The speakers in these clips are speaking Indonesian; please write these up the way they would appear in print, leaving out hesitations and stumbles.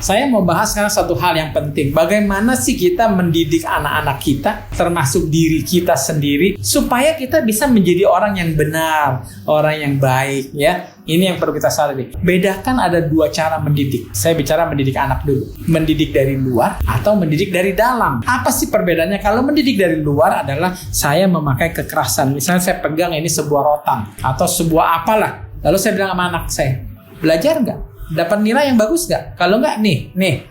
Saya mau bahas sekarang satu hal yang penting. Bagaimana sih kita mendidik anak-anak kita, termasuk diri kita sendiri, supaya kita bisa menjadi orang yang benar, orang yang baik, ya. Ini yang perlu kita sadari. Bedakan ada dua cara mendidik. Saya bicara mendidik anak dulu. Mendidik dari luar atau mendidik dari dalam. Apa sih perbedaannya? Kalau mendidik dari luar adalah saya memakai kekerasan. Misalnya saya pegang ini sebuah rotan atau sebuah apalah. Lalu saya bilang sama anak saya, belajar nggak? Dapat nilai yang bagus nggak? Kalau nggak, nih.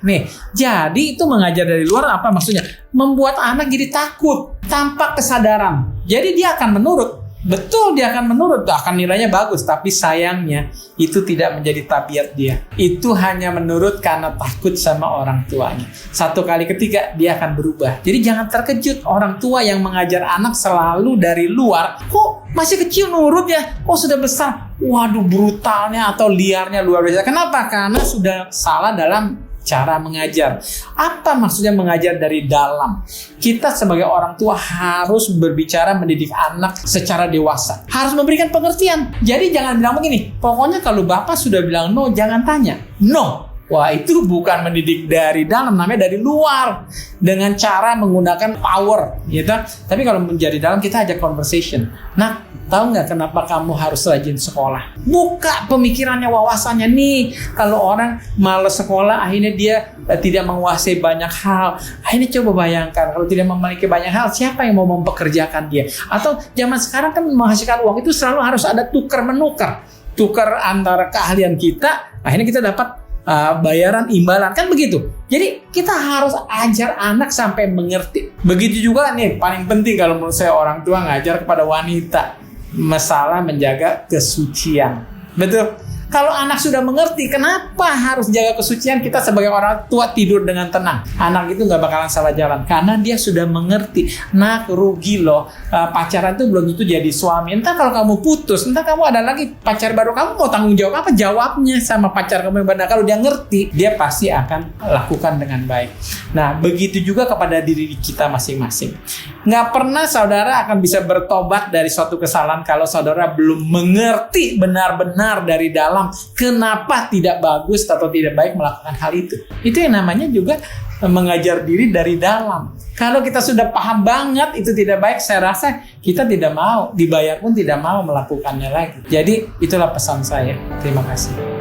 Jadi itu mengajar dari luar apa maksudnya? Membuat anak jadi takut tanpa kesadaran. Jadi dia akan menurut. Betul, dia akan menurut, akan nilainya bagus. Tapi sayangnya itu tidak menjadi tabiat dia. Itu hanya menurut karena takut sama orang tuanya. Satu kali ketiga dia akan berubah. Jadi jangan terkejut orang tua yang mengajar anak selalu dari luar. Kok masih kecil nurut ya? Kok sudah besar? Waduh, brutalnya atau liarnya luar biasa. Kenapa? Karena sudah salah dalam cara mengajar. Apa maksudnya mengajar dari dalam? Kita sebagai orang tua harus berbicara mendidik anak secara dewasa. Harus memberikan pengertian. Jadi jangan bilang begini, pokoknya kalau bapak sudah bilang no, jangan tanya. No. Wah, itu bukan mendidik dari dalam, namanya dari luar. Dengan cara menggunakan power, gitu. Tapi kalau menjadi dalam, kita ajak conversation. Nah, tahu nggak kenapa kamu harus rajin sekolah? Buka pemikirannya, wawasannya nih. Kalau orang malas sekolah, akhirnya dia tidak menguasai banyak hal. Akhirnya coba bayangkan, kalau tidak memiliki banyak hal, siapa yang mau mempekerjakan dia? Atau zaman sekarang kan menghasilkan uang itu selalu harus ada tukar-menukar. Tukar antara keahlian kita, akhirnya kita dapat bayaran imbalan, kan begitu. Jadi kita harus ajar anak sampai mengerti. Begitu juga nih, paling penting kalau menurut saya orang tua ngajar kepada wanita masalah menjaga kesucian. Betul. Kalau anak sudah mengerti kenapa harus jaga kesucian, kita sebagai orang tua tidur dengan tenang. Anak itu nggak bakalan salah jalan karena dia sudah mengerti. Nak, rugi loh, pacaran itu belum tentu jadi suami. Entah kalau kamu putus, entah kamu ada lagi pacar baru, kamu mau tanggung jawab apa? Jawabnya sama pacar kamu yang benar. Kalau dia ngerti, dia pasti akan lakukan dengan baik. Nah, begitu juga kepada diri kita masing-masing. Nggak pernah saudara akan bisa bertobat dari suatu kesalahan kalau saudara belum mengerti benar-benar dari dalam kenapa tidak bagus atau tidak baik melakukan hal itu. Itu yang namanya juga mengajar diri dari dalam. Kalau kita sudah paham banget itu tidak baik, saya rasa kita tidak mau, dibayar pun tidak mau melakukannya lagi. Jadi itulah pesan saya. Terima kasih.